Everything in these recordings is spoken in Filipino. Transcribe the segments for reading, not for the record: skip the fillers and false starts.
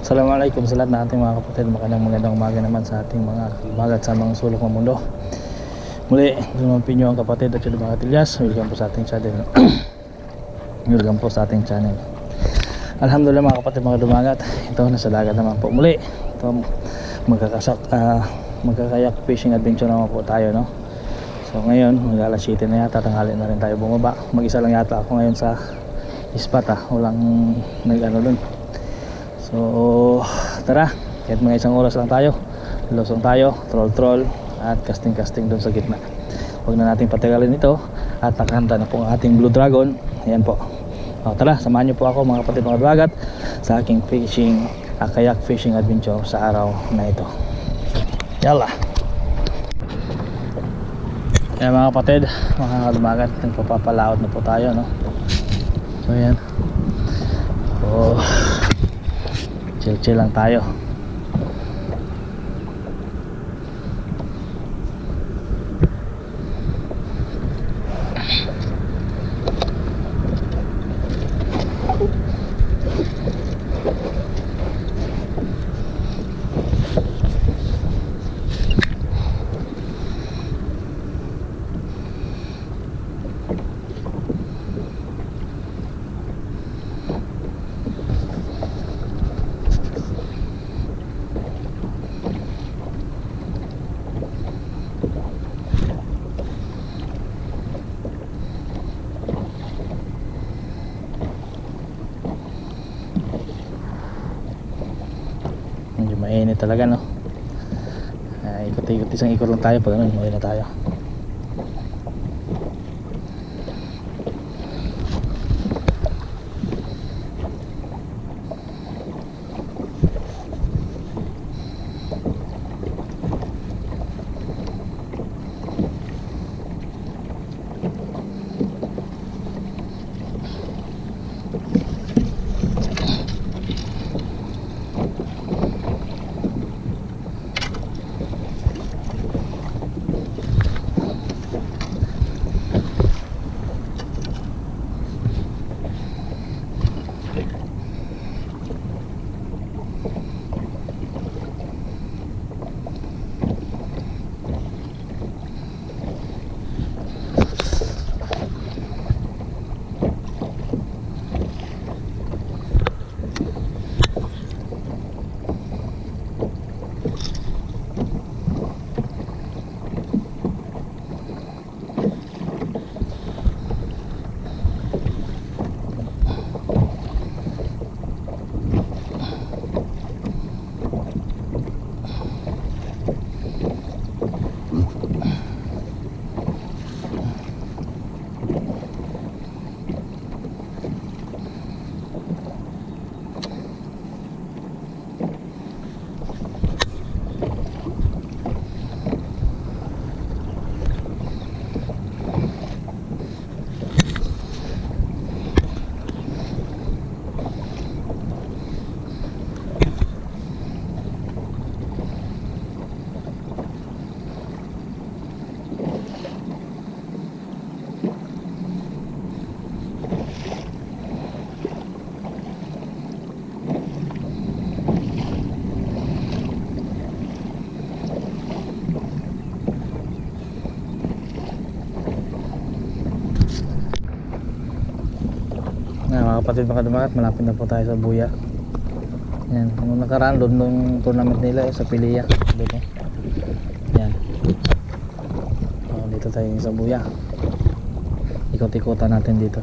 Assalamualaikum sa lahat ng ating mga kapatid. Magandang umaga naman sa ating mga umagat sa mga sulok ng mundo. Muli, lumampi nyo ang kapatid at yung mga katilyas. Welcome po sa ating channel. Welcome po sa ating channel. Alhamdulillah mga kapatid, mga dumagat. Ito, nasa dagat naman po muli. Ito, magkakayak fishing adventure naman po tayo, no? So ngayon, mag-alas 7 na yata, tanghali na rin tayo bumaba. Mag-isa lang yata ako ngayon sa spot, walang nag-ano dun. So tara, kahit mga isang oras lang tayo, lusong tayo, troll at casting dun sa gitna. Huwag na natin patagalin ito at nakahanda na po ang ating Blue Dragon. Ayan po. Tara, samahan nyo po ako mga kapatid, mga dagat sa aking fishing, kayak fishing adventure sa araw na ito. Yalla. Ayan mga kapatid, mga dumagat, nagpapapalaot na po tayo, no? So ayan. Chill lang tayo. Medyo mainit talaga, no? Ikot-ikot, isang ikot lang tayo pag ano, mawin na tayo. Mga kapatid, mga dumagat, malapit na po tayo sa Buya. Yan, nung nakaraan doon nung tournament nila sa Pilya doon, yan. Dito tayo sa Buya, ikot-ikotan natin dito.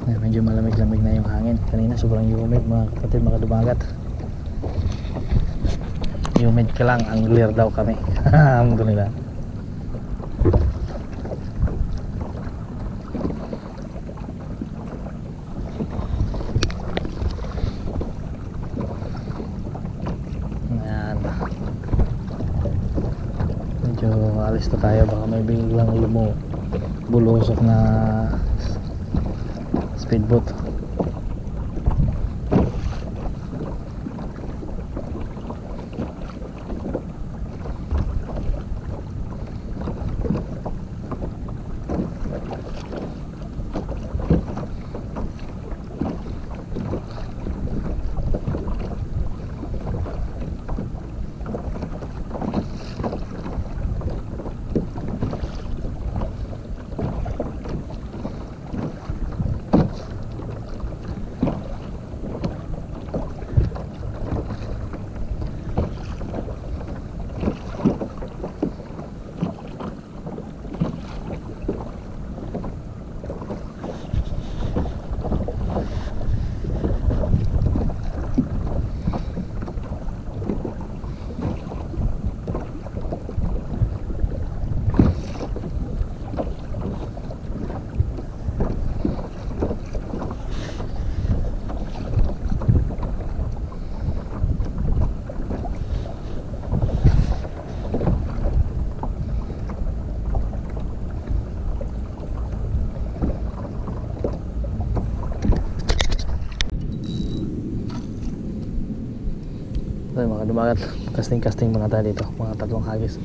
Medyo malamig-lamig na yung hangin. Kanina sobrang humid mga kapatid, mga dumagat. Humid ka lang, angler daw kami. Alhamdulillah. Ayan. Medyo alis na tayo, baka may biglang bulusok na speedboat. So, mga dumagat, casting muna tayo dito, mga 3 hagis.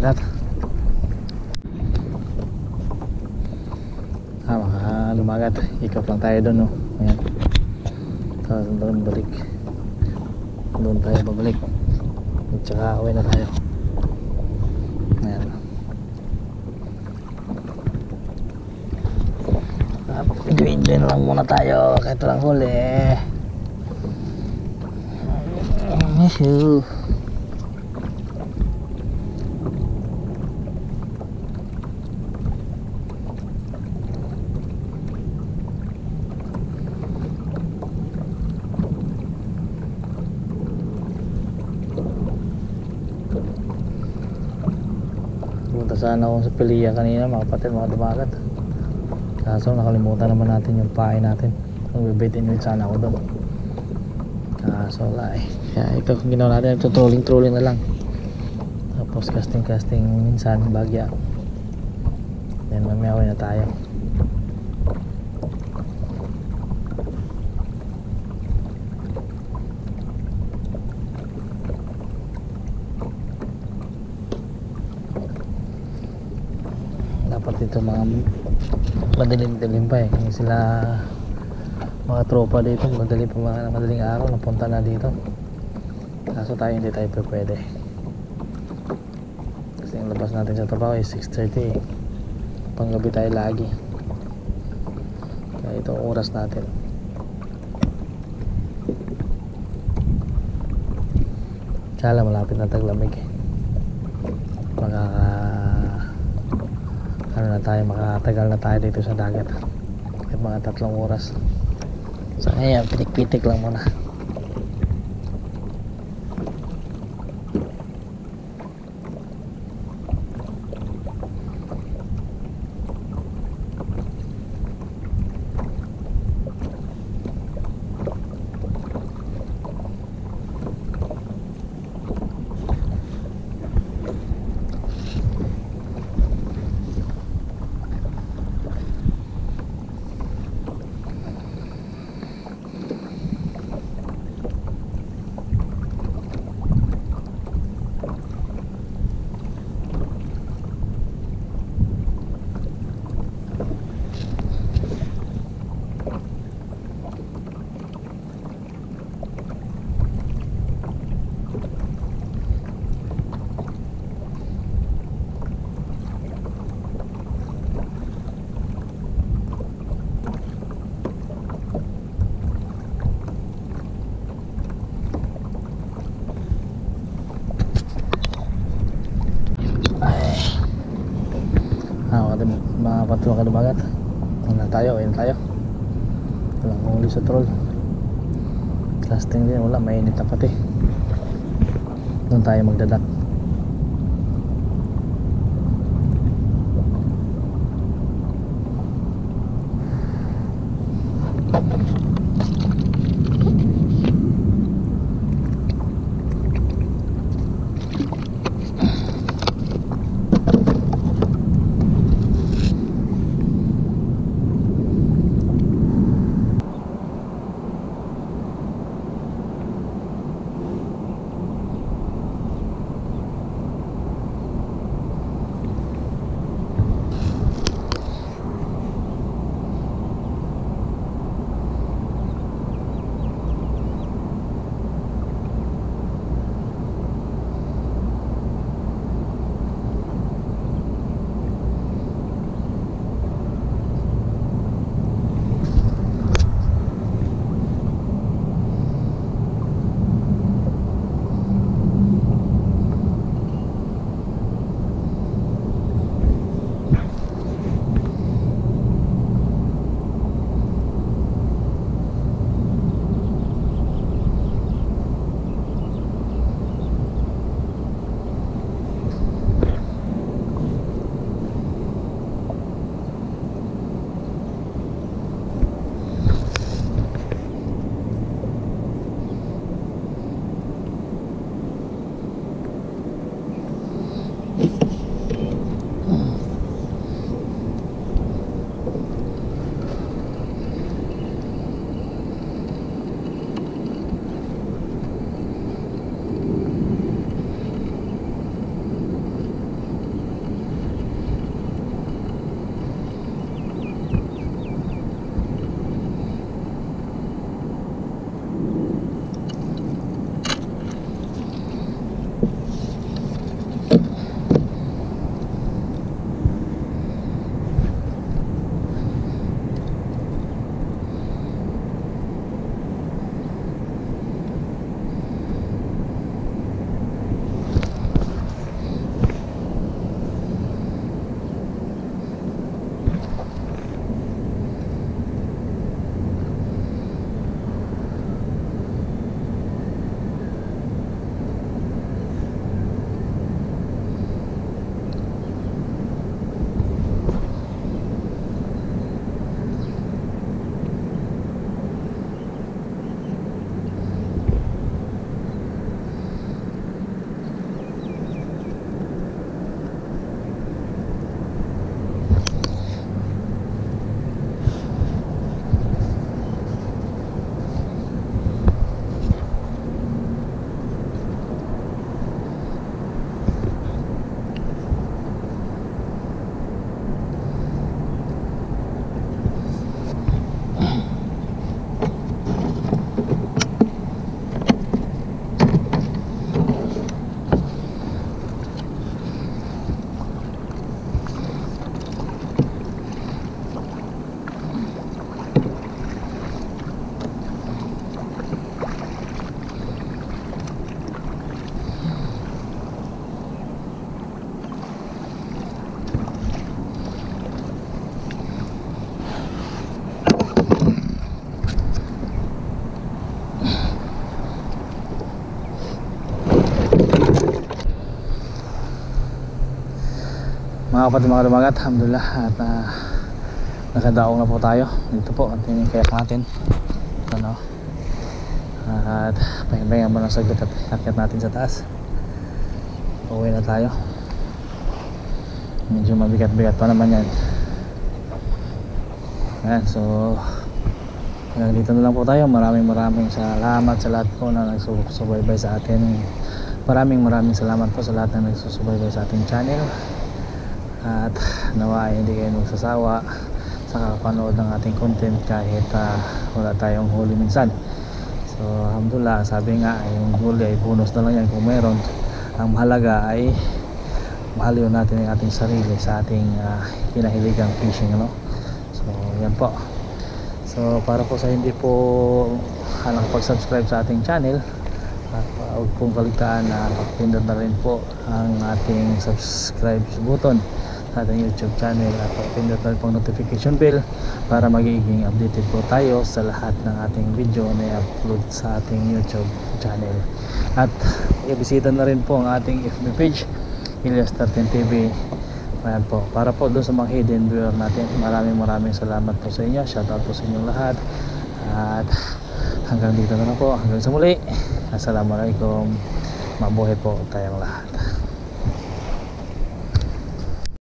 Agad. Mga lumagat. Ikap lang tayo doon, no. Ayan. Tapos doon balik. Doon tayo babalik. At saka uwi na tayo. Ayan. Enjoy na lang muna tayo kahit walang huli. Punta sana ako sa Pilia kanina mga kapatid, mga dumagat. Kaso nakalimutan naman natin yung pahay natin. Magbibait in sana ako doon. Kaso wala eh. Kaya ito ginawa natin, ito trolling na lang. Tapos casting minsan bagya. Then mamaya uwi na tayo. Dapat dito mga madilim pa eh. Kung sila mga tropa dito madaling araw napunta na dito. Kaso tayo hindi tayo pwede. Kasi yung labas natin sa trabaho ay 6:30 eh. Panggabi tayo lagi. Kaya ito oras natin. Tsala malapit na taglamig eh. Makatagal na tayo dito sa dagat. At mga 3 oras. So ngayon pitik-pitik lang muna. Mga patrol ka dumagat. Uwi tayo. Walang huli sa troll. Casting din, wala, mainit na pati. Doon tayo magdadak. Mga kapatid, mga lumagat, alhamdulillah, at nakadaong na po tayo. Dito po, at yung kayak natin ito, no? At pahinga mo ng saglit at akit natin sa taas. Pauwi na tayo. Medyo mabigat-bigat pa naman yan. Ayan, so hanggang dito na lang po tayo. Maraming salamat sa lahat po na nagsusubaybay sa atin. Maraming salamat po sa lahat na nagsusubaybay sa ating channel. At nawa ay hindi kayo magsasawa sa kakapanood ng ating content kahit wala tayong huli minsan. So alhamdulillah, sabi nga yung huli ay bonus na lang yan kung meron. Ang mahalaga ay mahalin natin ang ating sarili sa ating kinahiligang fishing, no? So yan po. So para po sa hindi po nakapag-subscribe sa ating channel, at huwag pong kaligtaan na pindot na rin po ang ating subscribe button sa ating YouTube channel at pindot na rin pong notification bell para magiging updated po tayo sa lahat ng ating video na i-upload sa ating YouTube channel. At i-bisita na rin po ang ating FB page, Elias 13 TV. Ayan po, para po doon sa mga hidden viewer natin. Maraming salamat po sa inyo. Shoutout po sa inyong lahat. At hanggang dito na lang po. Hanggang sa muli. Assalamualaikum. Mabuhay po tayong lahat.